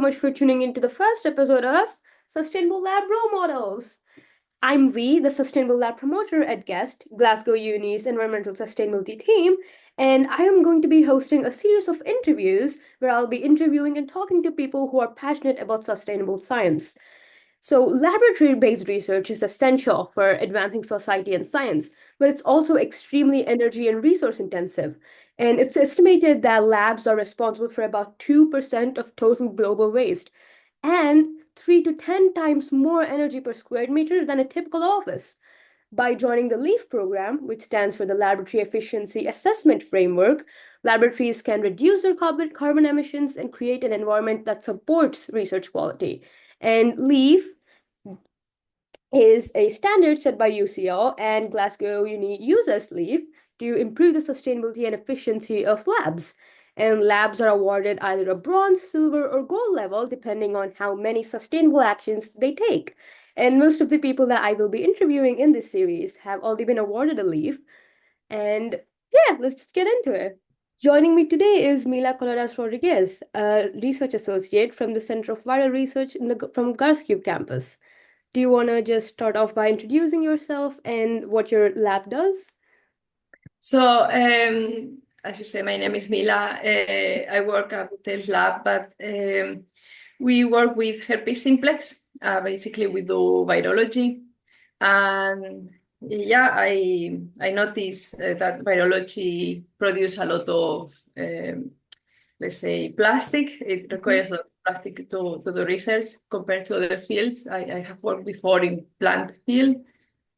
much for tuning into the first episode of Sustainable Lab Role Models. I'm Vi, the Sustainable Lab Promoter at GUEST, Glasgow Uni's Environmental Sustainability team, and I am going to be hosting a series of interviews where I'll be interviewing and talking to people who are passionate about sustainable science. So, laboratory-based research is essential for advancing society and science, but it's also extremely energy and resource intensive. And it's estimated that labs are responsible for about 2% of total global waste and 3 to 10 times more energy per square meter than a typical office. By joining the LEAF program, which stands for the Laboratory Efficiency Assessment Framework, laboratories can reduce their carbon emissions and create an environment that supports research quality. And LEAF is a standard set by UCL, and Glasgow Uni uses LEAF to improve the sustainability and efficiency of labs. And labs are awarded either a bronze, silver, or gold level, depending on how many sustainable actions they take. And most of the people that I will be interviewing in this series have already been awarded a LEAF. And yeah, let's just get into it. Joining me today is Mila Collados Rodriguez, a research associate from the Center of Viral Research from Glasgow campus. Do you want to just start off by introducing yourself and what your lab does? So, as you say, my name is Mila. I work at Hotel Lab, but we work with herpes simplex. Basically, we do virology, and yeah, I noticed that virology produce a lot of, let's say, plastic. It requires a lot of plastic to do research compared to other fields. I have worked before in plant field,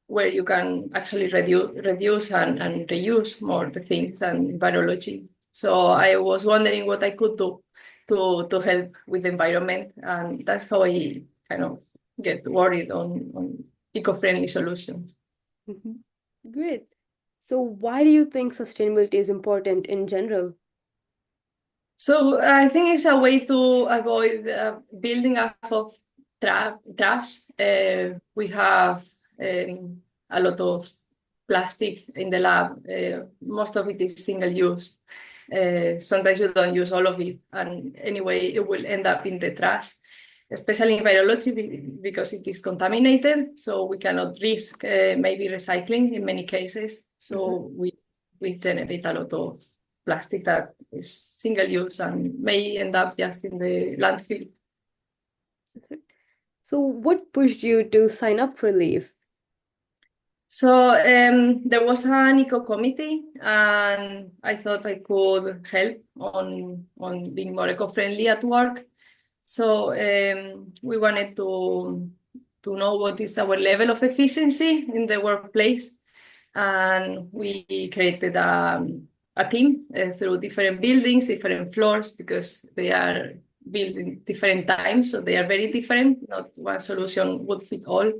where you can actually reduce and reuse more the things than virology. So I was wondering what I could do to help with the environment, and that's how I kind of get worried on eco-friendly solutions. Mhm. Great. So why do you think sustainability is important in general? So I think it's a way to avoid building up of trash. We have a lot of plastic in the lab. Most of it is single use. Sometimes you don't use all of it, and anyway, it will end up in the trash, especially in virology because it is contaminated. So we cannot risk maybe recycling in many cases. So we generate a lot of plastic that is single use and may end up just in the landfill. So what pushed you to sign up for Leave? So there was an eco committee, and I thought I could help on being more eco-friendly at work. So we wanted to know what is our level of efficiency in the workplace, and we created a team through different buildings, different floors, because they are built in different times, so they are very different. Not one solution would fit all.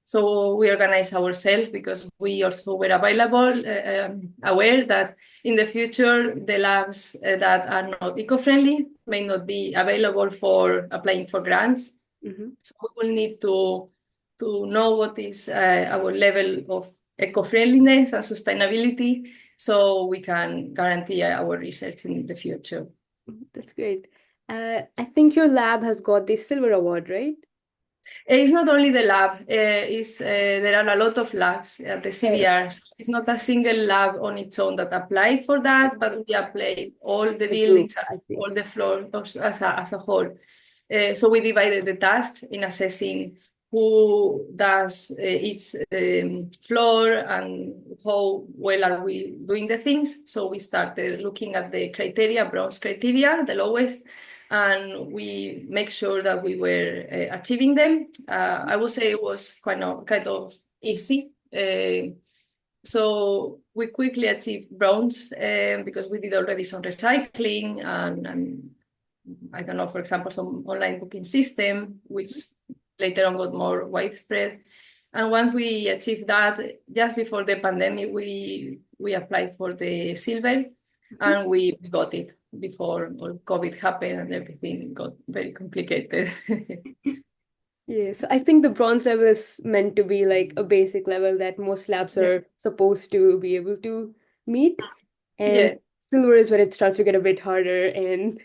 So we organize ourselves because we also were aware that in the future, the labs that are not eco-friendly may not be available for applying for grants. So we will need to know what is our level of eco-friendliness and sustainability so we can guarantee our research in the future. That's great. I think your lab has got the silver award, right? It's not only the lab, there are a lot of labs at the Uh, CVR. It's not a single lab on its own that applied for that, but we applied all the the group, buildings, I see. all the floors as a whole. So we divided the tasks in assessing who does each floor and how well are we doing the things. So we started looking at the criteria, bronze criteria, the lowest, and we make sure that we were achieving them. I would say it was kind of easy. So we quickly achieved bronze because we did already some recycling and I don't know, for example, some online booking system, which later on got more widespread. And once we achieved that, just before the pandemic, we applied for the silver, and we got it before all COVID happened and everything got very complicated. Yeah, so I think the bronze level is meant to be like a basic level that most labs Yeah. are supposed to be able to meet. And Yeah. silver is when it starts to get a bit harder. And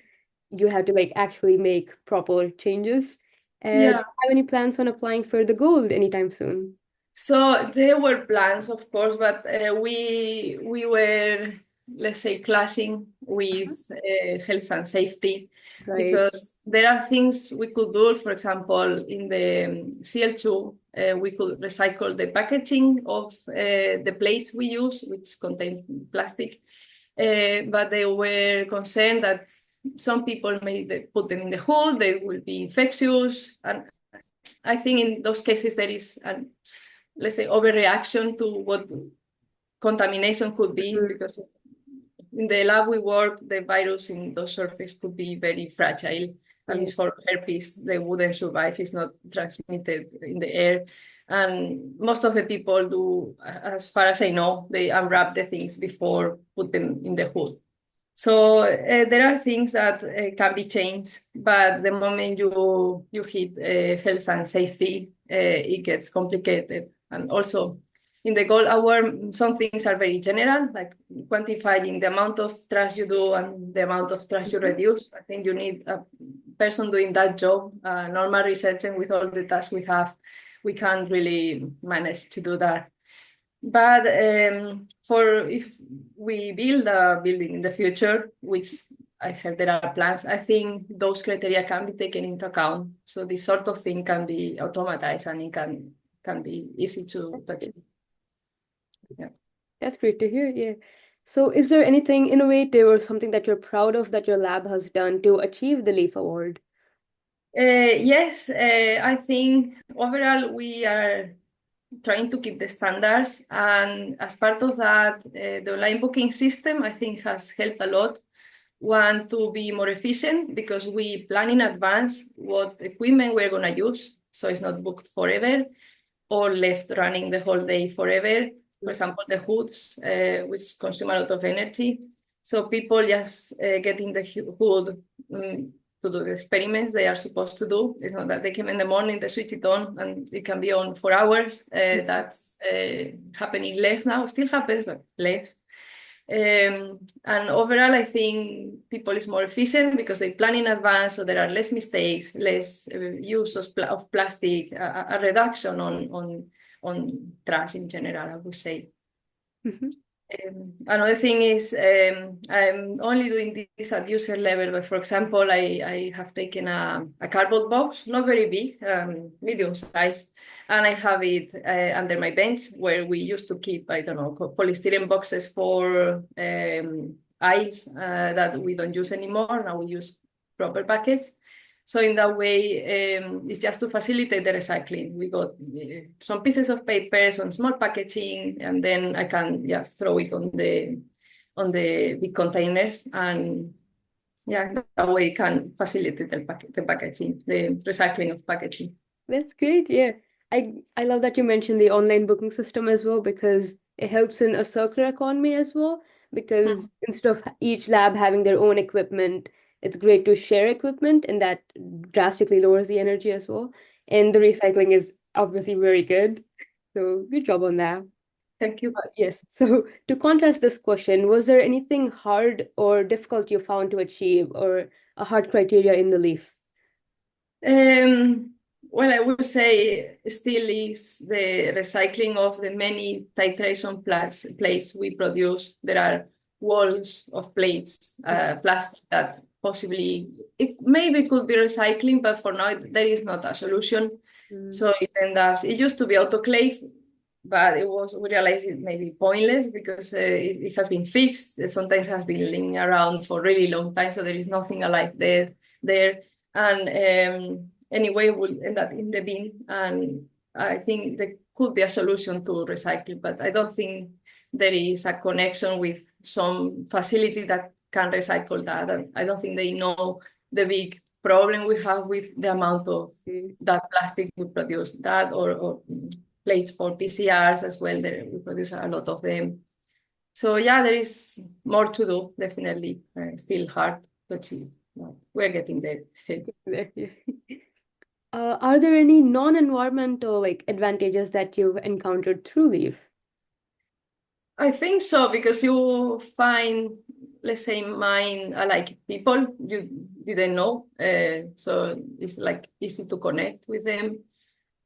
you have to like actually make proper changes. Do Yeah. you have any plans on applying for the gold anytime soon? So there were plans, of course, but we were, let's say, clashing with Uh-huh. health and safety Right. because there are things we could do. For example, in the CL2, we could recycle the packaging of the plates we use, which contain plastic. But they were concerned that some people may put them in the hood, they will be infectious, and I think in those cases there is an, let's say, overreaction to what contamination could be, Mhm. because in the lab we work, the virus in those surfaces could be very fragile. At Yeah. least for herpes, they wouldn't survive. It's not transmitted in the air. And most of the people do, as far as I know, they unwrap the things before put them in the hood. So there are things that can be changed, but the moment you hit health and safety, it gets complicated. And also, in the goal hour, some things are very general, like quantifying the amount of trash you do and the amount of trash you Mhm. reduce. I think you need a person doing that job. Normal research, and with all the tasks we have, we can't really manage to do that. But for if we build a building in the future, which I heard there are plans, I think those criteria can be taken into account. So this sort of thing can be automatized and it can be easy to touch. Yeah. That's great to hear. Yeah. So, is there anything innovative or something that you're proud of that your lab has done to achieve the LEAF Award? Yes, I think overall we are trying to keep the standards, and as part of that, the online booking system I think has helped a lot. Want to be more efficient because we plan in advance what equipment we're going to use, so it's not booked forever or left running the whole day forever. For example, the hoods, which consume a lot of energy. So people just get in the hood to do the experiments they are supposed to do. It's not that they come in the morning, they switch it on, and it can be on for hours. That's happening less now. Still happens, but less. And overall, I think people is more efficient because they plan in advance, so there are less mistakes, less use of plastic, a reduction on trash in general, I would say. Mhm. Another thing is I'm only doing this at user level, but for example, I have taken a cardboard box, not very big, medium size, and I have it under my bench where we used to keep, I don't know, polystyrene boxes for ice that we don't use anymore. Now we use proper packets. So in that way, it's just to facilitate the recycling. We got some pieces of paper, some small packaging, and then I can just throw it on the big containers, and yeah, that way can facilitate the packaging, the recycling of packaging. That's great. Yeah. I love that you mentioned the online booking system as well because it helps in a circular economy as well. Because instead of each lab having their own equipment, it's great to share equipment and that drastically lowers the energy as well. And the recycling is obviously very good. So good job on that. Thank you. Yes. So to contrast this question, was there anything hard or difficult you found to achieve or a hard criteria in the leaf? Um, well, I would say still is the recycling of the many titration plates we produce. There are walls of plates, plastic that possibly it maybe could be recycling, but for now there is not a solution. Mm. So it ends up, it used to be autoclave, but we realized it may be pointless because it has been fixed. It sometimes has been laying around for really long time, so there is nothing alive there. And anyway, we'll end up in the bin. And I think there could be a solution to recycle, but I don't think there is a connection with some facility that can recycle that. And I don't think they know the big problem we have with the amount of Okay. that plastic we produce, that or plates for PCRs as well. There we produce a lot of them. So yeah, there is more to do, definitely. Still hard to achieve. But we're getting there. There, yeah. Are there any non-environmental like advantages that you've encountered through leaf? I think so because you find, let's say, mine like people. didn't know. So it's like easy to connect with them.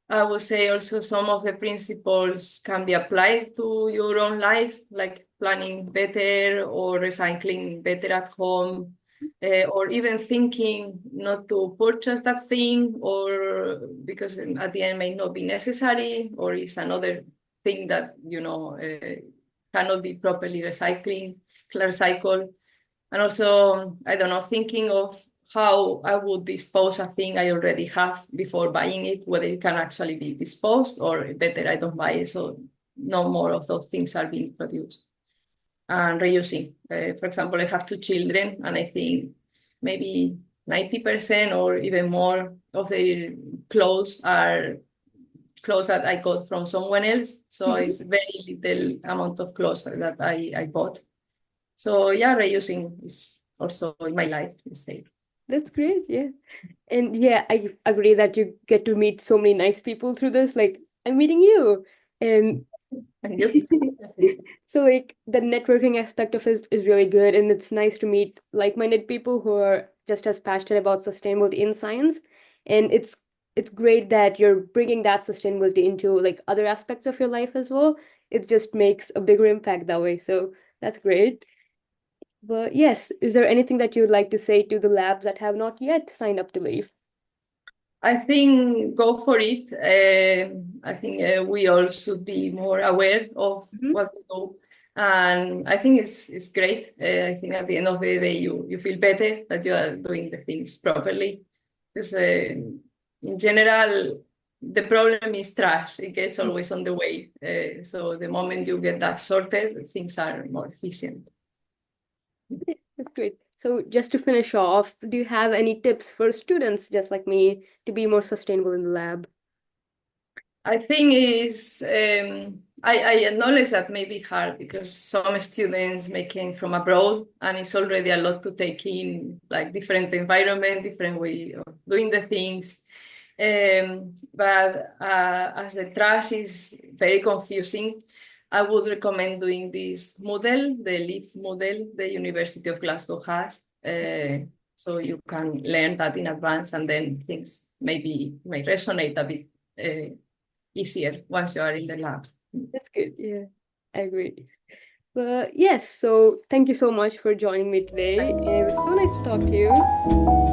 I would say also some of the principles can be applied to your own life, like planning better or recycling better at home, or even thinking not to purchase that thing, or because at the end may not be necessary, or it's another thing that cannot be properly recycled. And also, I don't know, thinking of how I would dispose a thing I already have before buying it, whether it can actually be disposed or better I don't buy it. So no more of those things are being produced. And reusing. For example, I have two children, and I think maybe 90% or even more of their clothes are clothes that I got from someone else. So Mhm. it's very little amount of clothes that I bought. So yeah, reusing is also in my life, let's say. That's great. Yeah. And yeah, I agree that you get to meet so many nice people through this. Like, I'm meeting you. And And you? so like the networking aspect of it is really good, and it's nice to meet like-minded people who are just as passionate about sustainability in science. And it's great that you're bringing that sustainability into like other aspects of your life as well. It just makes a bigger impact that way. So that's great. But yes, is there anything that you would like to say to the labs that have not yet signed up to leave? I think go for it. I think we all should be more aware of Mhm. what we do, and I think it's great. I think at the end of the day, you feel better that you are doing the things properly, because in general, the problem is trash. It gets always on the way. So the moment you get that sorted, things are more efficient. That's great. So just to finish off, do you have any tips for students just like me to be more sustainable in the lab? I think is I acknowledge that may be hard because some students may came from abroad and it's already a lot to take in, like different environment, different way of doing the things. But as the trash is very confusing, I would recommend doing this model, the LEAF model the University of Glasgow has. So you can learn that in advance and then things maybe may resonate a bit easier once you are in the lab. That's good. Yeah, I agree. But yes, so thank you so much for joining me today. It was so nice to talk to you.